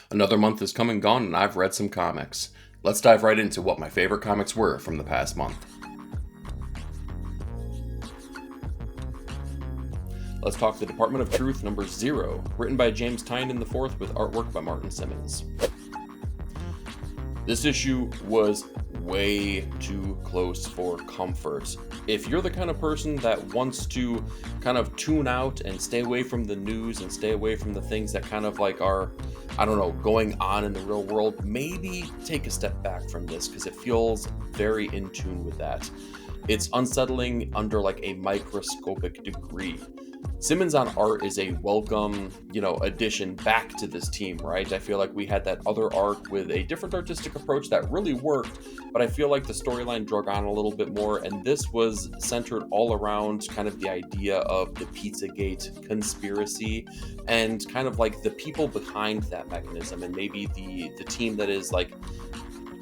Another month has come and gone, and I've read some comics. Let's dive right into what my favorite comics were from the past month. Let's talk The Department of Truth number 0, written by James Tynion IV with artwork by Martin Simmons. This issue was way too close for comfort. If you're the kind of person that wants to kind of tune out and stay away from the news and stay away from the things that kind of like are, going on in the real world, maybe take a step back from this because it feels very in tune with that. It's unsettling under like a microscopic degree. Simmons on art is a welcome, addition back to this team, right? I feel like we had that other arc with a different artistic approach that really worked, but I feel like the storyline drug on a little bit more, and this was centered all around kind of the idea of the Pizzagate conspiracy and kind of like the people behind that mechanism, and maybe the team that is like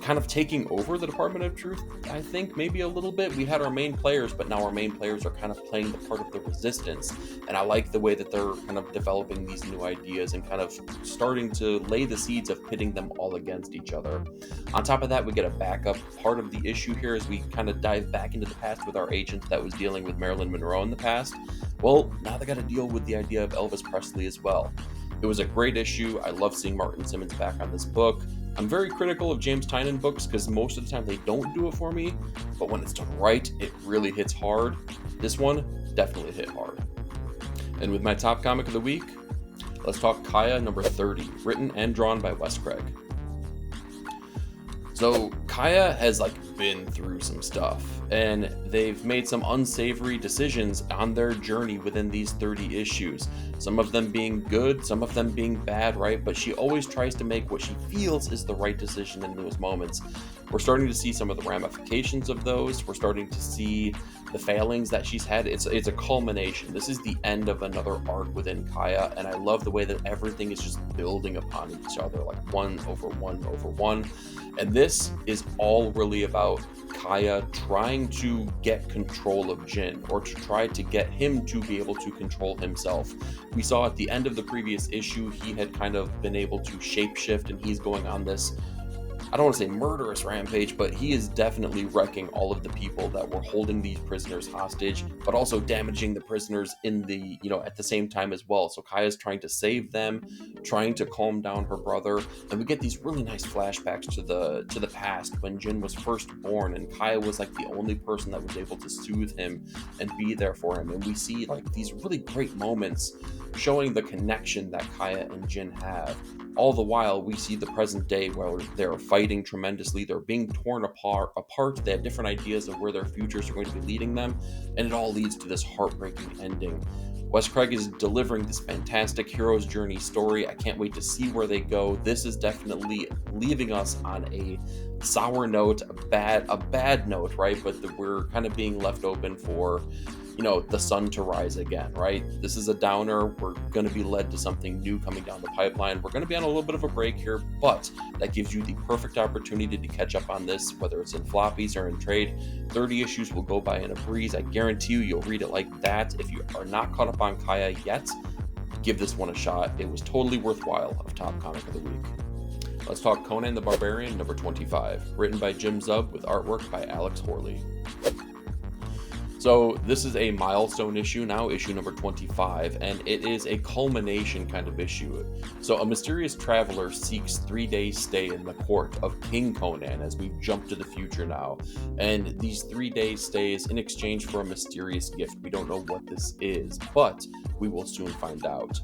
kind of taking over the Department of Truth, I think, maybe a little bit. We had our main players, but now our main players are kind of playing the part of the resistance. And I like the way that they're kind of developing these new ideas and kind of starting to lay the seeds of pitting them all against each other. On top of that, we get a backup part of the issue here as we kind of dive back into the past with our agent that was dealing with Marilyn Monroe in the past. Well, now they got to deal with the idea of Elvis Presley as well. It was a great issue. I love seeing Martin Simmons back on this book. I'm very critical of James Tynion books because most of the time they don't do it for me, but when it's done right, it really hits hard. This one definitely hit hard. And with my top comic of the week, let's talk Kaya number 30, written and drawn by Wes Craig. So Kaya has been through some stuff, and they've made some unsavory decisions on their journey within these 30 issues. Some of them being good, some of them being bad, right? But she always tries to make what she feels is the right decision in those moments. We're starting to see some of the ramifications of those. We're starting to see the failings that she's had. It's a culmination. This is the end of another arc within Kaya, and I love the way that everything is just building upon each other, like one over one over one. And this is all really about Kaya trying to get control of Jin, or to try to get him to be able to control himself. We saw at the end of the previous issue, he had kind of been able to shapeshift, and he's going on this, I don't want to say murderous rampage, but he is definitely wrecking all of the people that were holding these prisoners hostage, but also damaging the prisoners in the, at the same time as well. So Kaya's trying to save them, trying to calm down her brother, and we get these really nice flashbacks to the past when Jin was first born, and Kaya was like the only person that was able to soothe him and be there for him. And we see like these really great moments showing the connection that Kaya and Jin have. All the while, we see the present day where they're fighting tremendously, they're being torn apart, they have different ideas of where their futures are going to be leading them, and it all leads to this heartbreaking ending. Wes Craig is delivering this fantastic hero's journey story. I can't wait to see where they go. This is definitely leaving us on a sour note, a bad note, right? But we're kind of being left open for the sun to rise again, right? This is a downer. We're going to be led to something new coming down the pipeline. We're going to be on a little bit of a break here, but that gives you the perfect opportunity to catch up on this, whether it's in floppies or in trade. 30 issues will go by in a breeze. I guarantee you'll read it like that. If you are not caught up on Kaya yet, give this one a shot. It was totally worthwhile of Top Comic of the Week. Let's talk Conan the Barbarian number 25, written by Jim Zub with artwork by Alex Horley. So this is a milestone issue now, issue number 25, and it is a culmination kind of issue. So a mysterious traveler seeks 3-day stay in the court of King Conan, as we jump to the future now. And these 3-day stays in exchange for a mysterious gift. We don't know what this is, but we will soon find out.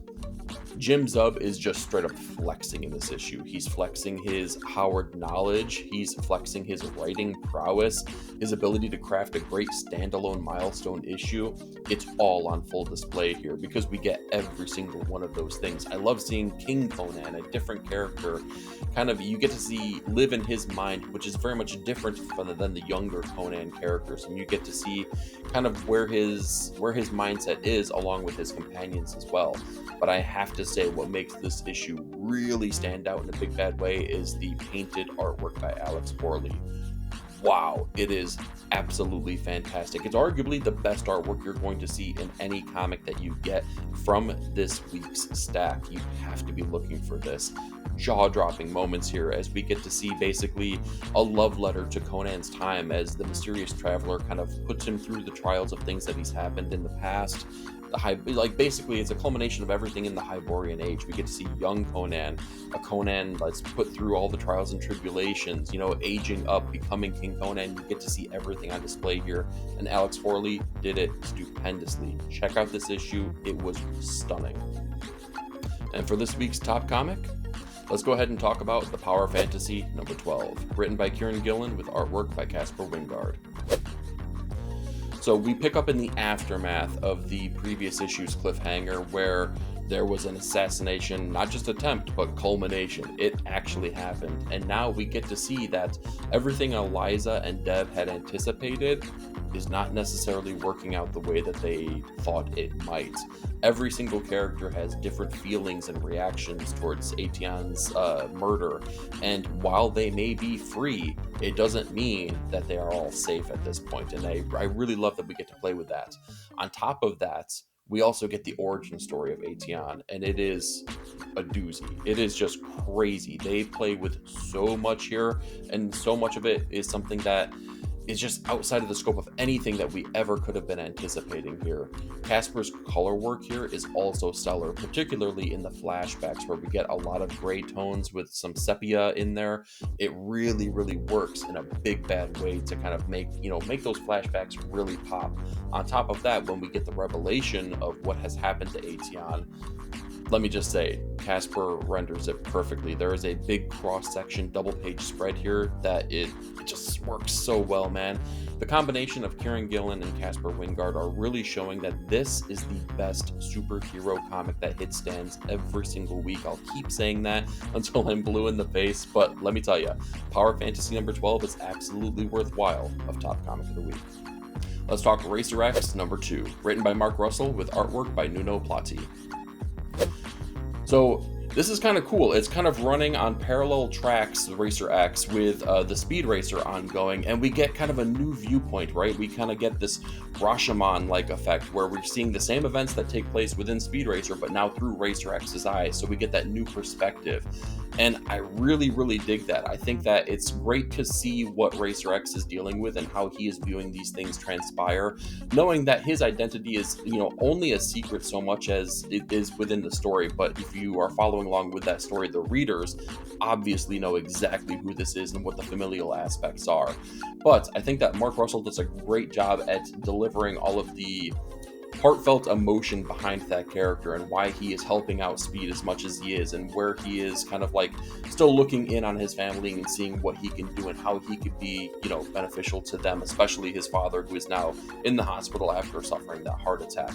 Jim Zub is just straight up flexing in this issue. He's flexing his Howard knowledge, he's flexing his writing prowess, his ability to craft a great standalone milestone issue. It's all on full display here because we get every single one of those things. I love seeing King Conan, a different character, kind of, you get to see live in his mind, which is very much different than the younger Conan characters, and you get to see kind of where his mindset is along with his companions as well. But I have to say, what makes this issue really stand out in a big bad way is the painted artwork by Alex Horley. wow, it is absolutely fantastic. It's arguably the best artwork you're going to see in any comic that you get from this week's stack. You have to be looking for this. Jaw-dropping moments here as we get to see basically a love letter to Conan's time as the mysterious traveler kind of puts him through the trials of things that he's happened in the past. Basically it's a culmination of everything in the Hyborian Age. We get to see young Conan, a Conan that's put through all the trials and tribulations, aging up, becoming King Conan. You get to see everything on display here, and Alex Horley did it stupendously. Check out this issue, it was stunning. And for this week's top comic, let's go ahead and talk about The Power Fantasy number 12, written by Kieran Gillen with artwork by Casper Wingard. So we pick up in the aftermath of the previous issue's cliffhanger where there was an assassination, not just attempt, but culmination. It actually happened. And now we get to see that everything Eliza and Dev had anticipated is not necessarily working out the way that they thought it might. Every single character has different feelings and reactions towards Ation's murder, and while they may be free, it doesn't mean that they are all safe at this point, and I really love that we get to play with that. On top of that, we also get the origin story of Ation, and it is a doozy. It is just crazy. They play with so much here, and so much of it is something that is just outside of the scope of anything that we ever could have been anticipating here. Casper's color work here is also stellar, particularly in the flashbacks where we get a lot of gray tones with some sepia in there. It really, really works in a big bad way to kind of make those flashbacks really pop. On top of that, when we get the revelation of what has happened to Ation, let me just say, Casper renders it perfectly. There is a big cross-section double-page spread here that it just works so well, man. The combination of Kieran Gillen and Casper Wingard are really showing that this is the best superhero comic that hit stands every single week. I'll keep saying that until I'm blue in the face, but let me tell you, Power Fantasy number 12 is absolutely worthwhile of Top Comic of the Week. Let's talk Racer X number 2, written by Mark Russell with artwork by Nuno Platti. So this is kind of cool. It's kind of running on parallel tracks, Racer X, with the Speed Racer ongoing, and we get kind of a new viewpoint, right? We kind of get this Rashomon-like effect where we're seeing the same events that take place within Speed Racer, but now through Racer X's eyes, so we get that new perspective. And I really, really dig that. I think that it's great to see what Racer X is dealing with and how he is viewing these things transpire, knowing that his identity is, only a secret so much as it is within the story. But if you are following along with that story, the readers obviously know exactly who this is and what the familial aspects are. But I think that Mark Russell does a great job at delivering all of the heartfelt emotion behind that character and why he is helping out Speed as much as he is, and where he is kind of like still looking in on his family and seeing what he can do and how he could be, beneficial to them, especially his father, who is now in the hospital after suffering that heart attack.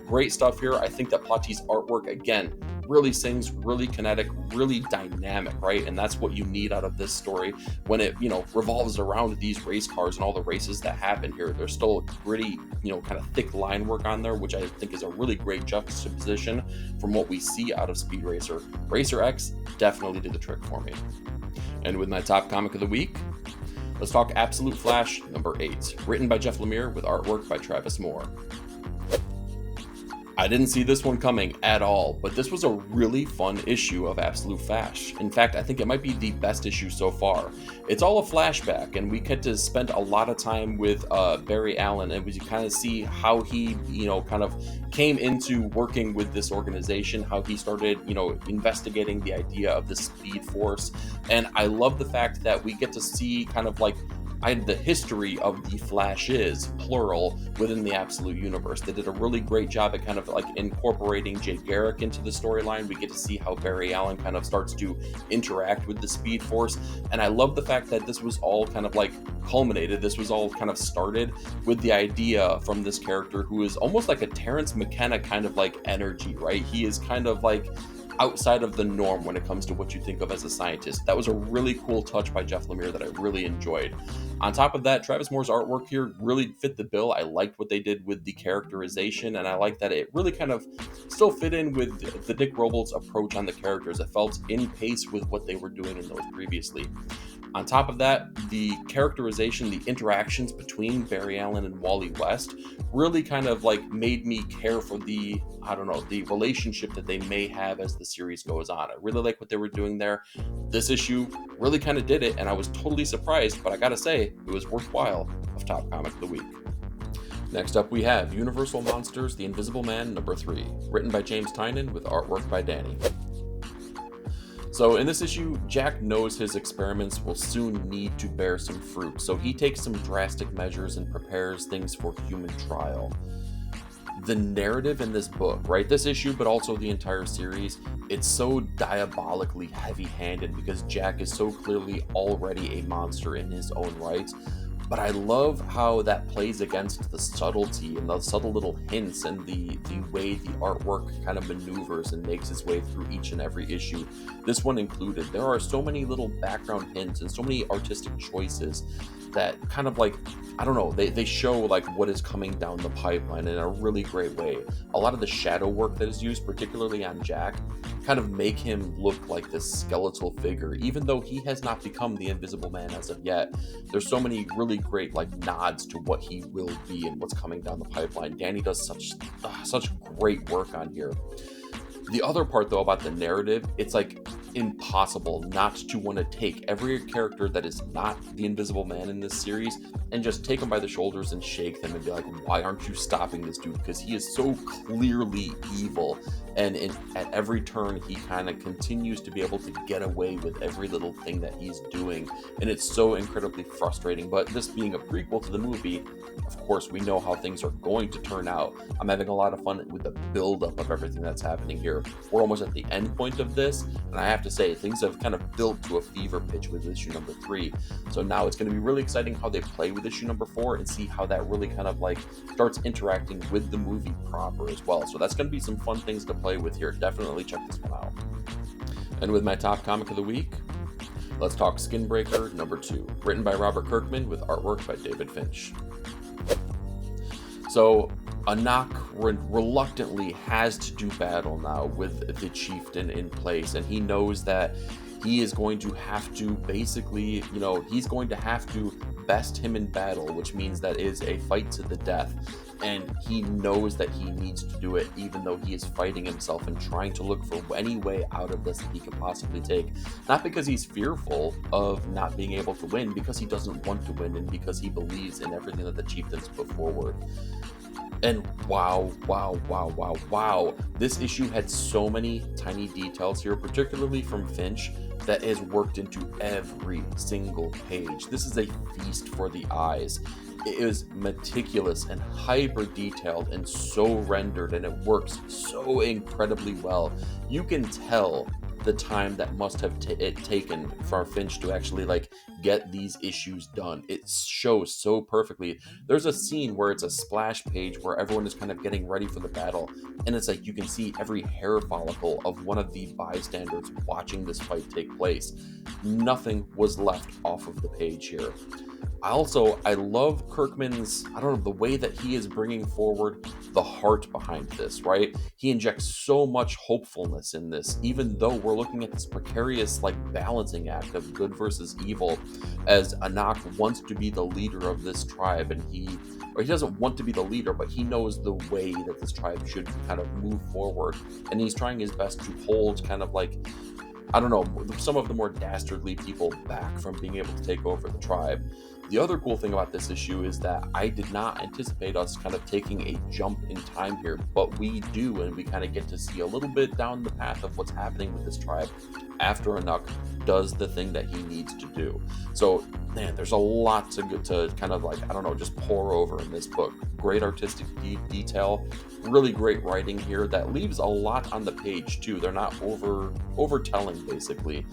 Great stuff here. I think that Platti's artwork, again, really sings, really kinetic, really dynamic, right? And that's what you need out of this story when it, revolves around these race cars and all the races that happen here. There's still gritty, kind of thick line work on there, which I think is a really great juxtaposition from what we see out of Speed Racer. Racer X definitely did the trick for me. And with my top comic of the week, let's talk Absolute Flash number 8, written by Jeff Lemire with artwork by Travis Moore. I didn't see this one coming at all, but this was a really fun issue of Absolute Flash. In fact, I think it might be the best issue so far. It's all a flashback, and we get to spend a lot of time with Barry Allen, and we kind of see how he, kind of came into working with this organization, how he started, investigating the idea of the Speed Force. And I love the fact that we get to see kind of like the history of the Flashes, plural, within the Absolute Universe. They did a really great job at kind of like incorporating Jay Garrick into the storyline. We get to see how Barry Allen kind of starts to interact with the Speed Force. And I love the fact that this was all kind of like culminated. This was all kind of started with the idea from this character who is almost like a Terrence McKenna kind of like energy, right? He is kind of like outside of the norm when it comes to what you think of as a scientist. That was a really cool touch by Jeff Lemire that I really enjoyed. On top of that, Travis Moore's artwork here really fit the bill. I liked what they did with the characterization, and I like that it really kind of still fit in with the Nick Robles approach on the characters. It felt in pace with what they were doing in those previously. On top of that, the characterization, the interactions between Barry Allen and Wally West really kind of like made me care for the, I don't know, the relationship that they may have as the series goes on. I really like what they were doing there. This issue really kind of did it, and I was totally surprised, but I gotta say, it was worthwhile of Top Comic of the Week. Next up, we have Universal Monsters, The Invisible Man, number 3, written by James Tynion with artwork by Danny. So in this issue, Jack knows his experiments will soon need to bear some fruit, so he takes some drastic measures and prepares things for human trial. The narrative in this book, right, this issue, but also the entire series, it's so diabolically heavy-handed because Jack is so clearly already a monster in his own right. But I love how that plays against the subtlety and the subtle little hints and the way the artwork kind of maneuvers and makes its way through each and every issue. This one included. There are so many little background hints and so many artistic choices that kind of like, I don't know, they show like what is coming down the pipeline in a really great way. A lot of the shadow work that is used, particularly on Jack, kind of make him look like this skeletal figure, even though he has not become the Invisible Man as of yet. There's so many really great like nods to what he will be and what's coming down the pipeline. Danny does such great work on here. The other part though about the narrative, it's like impossible not to want to take every character that is not the Invisible Man in this series and just take them by the shoulders and shake them and be like, why aren't you stopping this dude? Because he is so clearly evil, and at every turn he kind of continues to be able to get away with every little thing that he's doing, and it's so incredibly frustrating. But this being a prequel to the movie, of course we know how things are going to turn out. I'm having a lot of fun with the build-up of everything that's happening here. We're almost at the end point of this, and I have to say, things have kind of built to a fever pitch with issue number 3. So now it's going to be really exciting how they play with issue number 4 and see how that really kind of like starts interacting with the movie proper as well. So that's going to be some fun things to play with here. Definitely check this one out. And with my top comic of the week, let's talk Skinbreaker number 2, written by Robert Kirkman with artwork by David Finch. So Anak reluctantly has to do battle now with the chieftain in place, and he knows that he is going to have to basically, he's going to have to best him in battle, which means that is a fight to the death. And he knows that he needs to do it, even though he is fighting himself and trying to look for any way out of this that he could possibly take. Not because he's fearful of not being able to win, because he doesn't want to win and because he believes in everything that the chieftains put forward. And wow. This issue had so many tiny details here, particularly from Finch, that is worked into every single page. This is a feast for the eyes. It is meticulous and hyper detailed and so rendered, and it works so incredibly well. You can tell the time that must have taken for Finch to actually like get these issues done. It shows so perfectly. There's a scene where it's a splash page where everyone is kind of getting ready for the battle, and it's like you can see every hair follicle of one of the bystanders watching this fight take place. Nothing was left off of the page here. I love Kirkman's, the way that he is bringing forward the heart behind this, right? He injects so much hopefulness in this, even though we're looking at this precarious, like, balancing act of good versus evil, as Anak wants to be the leader of this tribe, and he doesn't want to be the leader, but he knows the way that this tribe should kind of move forward, and he's trying his best to hold kind of like, some of the more dastardly people back from being able to take over the tribe. The other cool thing about this issue is that I did not anticipate us kind of taking a jump in time here, but we do, and we kind of get to see a little bit down the path of what's happening with this tribe after Anak does the thing that he needs to do. So, man, there's a lot to kind of like, just pour over in this book. Great artistic detail, really great writing here that leaves a lot on the page too. They're not overtelling basically.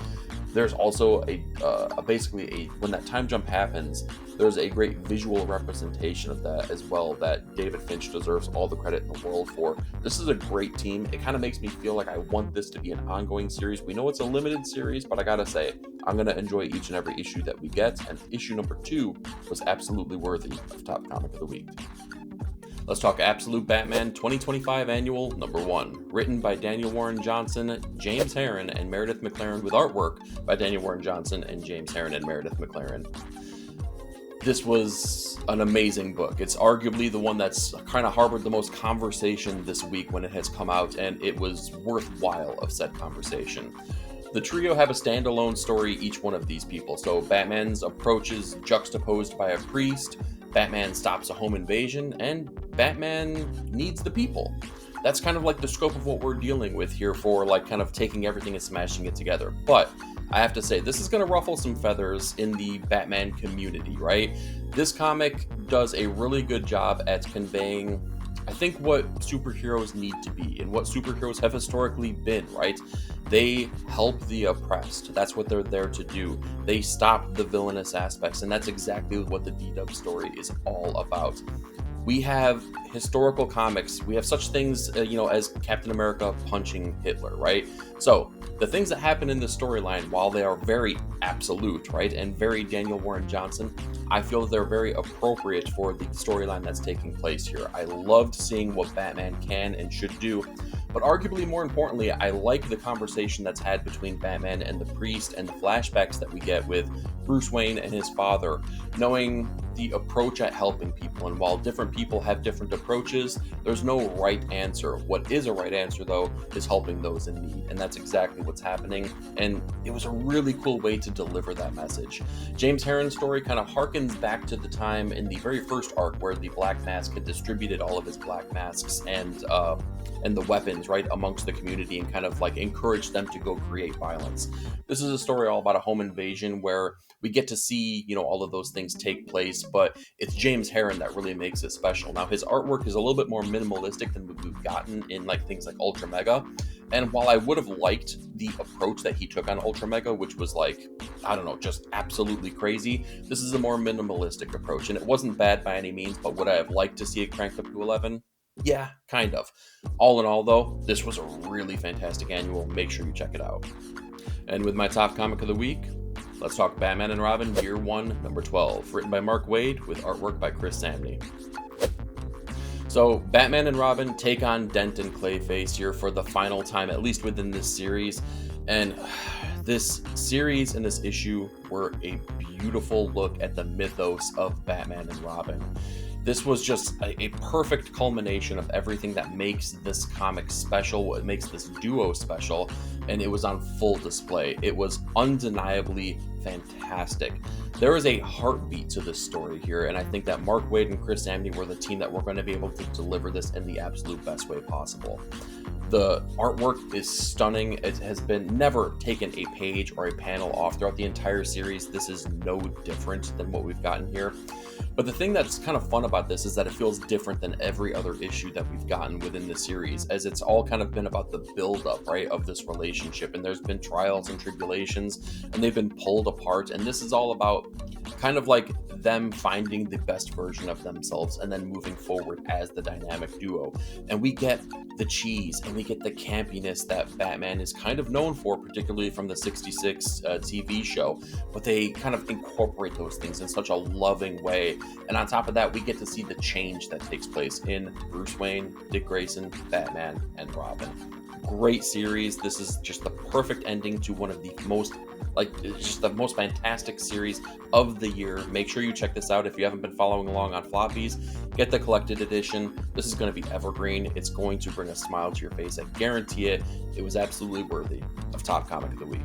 There's also when that time jump happens, there's a great visual representation of that as well that David Finch deserves all the credit in the world for. This is a great team. It kind of makes me feel like I want this to be an ongoing series. We know it's a limited series, but I gotta say, I'm gonna enjoy each and every issue that we get, and issue number 2 was absolutely worthy of Top Comic of the Week. Let's talk Absolute Batman 2025 Annual Number 1, written by Daniel Warren Johnson, James Herron, and Meredith McLaren, with artwork by Daniel Warren Johnson and James Herron and Meredith McLaren. This was an amazing book. It's arguably the one that's kind of harbored the most conversation this week when it has come out, and it was worthwhile of said conversation. The trio have a standalone story, each one of these people. So Batman's approach is juxtaposed by a priest, Batman stops a home invasion, and Batman needs the people. That's kind of like the scope of what we're dealing with here for like kind of taking everything and smashing it together. But I have to say, this is going to ruffle some feathers in the Batman community, right? This comic does a really good job at conveying, I think, what superheroes need to be and what superheroes have historically been, right? They help the oppressed. That's what they're there to do. They stop the villainous aspects, and that's exactly what the D-Dub story is all about. We have historical comics. We have such things, as Captain America punching Hitler, right? So the things that happen in the storyline, while they are very absolute, right, and very Daniel Warren Johnson, I feel that they're very appropriate for the storyline that's taking place here. I loved seeing what Batman can and should do, but arguably more importantly, I like the conversation that's had between Batman and the priest and the flashbacks that we get with Bruce Wayne and his father, knowing the approach at helping people. And while different people have different approaches, there's no right answer. What is a right answer, though, is helping those in need. And that's exactly what's happening. And it was a really cool way to deliver that message. James Herron's story kind of harkens back to the time in the very first arc where the Black Mask had distributed all of his Black Masks and the weapons, right, amongst the community, and kind of like encouraged them to go create violence. This is a story all about a home invasion where we get to see, all of those things take place, but it's James Herron that really makes it special. Now, his artwork is a little bit more minimalistic than we've gotten in like things like Ultra Mega. And while I would have liked the approach that he took on Ultra Mega, which was like, I don't know, just absolutely crazy, this is a more minimalistic approach. And it wasn't bad by any means, but would I have liked to see it cranked up to 11? Yeah, kind of. All in all, though, this was a really fantastic annual. Make sure you check it out. And with my top comic of the week, let's talk Batman and Robin Year 1, number 12, written by Mark Waid with artwork by Chris Samney. So Batman and Robin take on Dent and Clayface here for the final time, at least within this series. And this series and this issue were a beautiful look at the mythos of Batman and Robin. This was just a perfect culmination of everything that makes this comic special, what makes this duo special, and it was on full display. It was undeniably fantastic. There is a heartbeat to this story here, and I think that Mark Waid and Chris Samney were the team that were going to be able to deliver this in the absolute best way possible. The artwork is stunning. It has been never taken a page or a panel off throughout the entire series. This is no different than what we've gotten here. But the thing that's kind of fun about this is that it feels different than every other issue that we've gotten within the series, as it's all kind of been about the build-up, right, of this relationship. And there's been trials and tribulations, and they've been pulled apart. And this is all about kind of like them finding the best version of themselves and then moving forward as the dynamic duo. And we get the cheese and we get the campiness that Batman is kind of known for, particularly from the 66 TV show, but they kind of incorporate those things in such a loving way. And on top of that, we get to see the change that takes place in Bruce Wayne, Dick Grayson, Batman, and Robin. Great series. This is just the perfect ending to one of the most, it's just the most fantastic series of the year. Make sure you check this out if you haven't been following along on floppies. Get the collected edition. This is going to be evergreen. It's going to bring a smile to your face. I guarantee it. It was absolutely worthy of top comic of the week.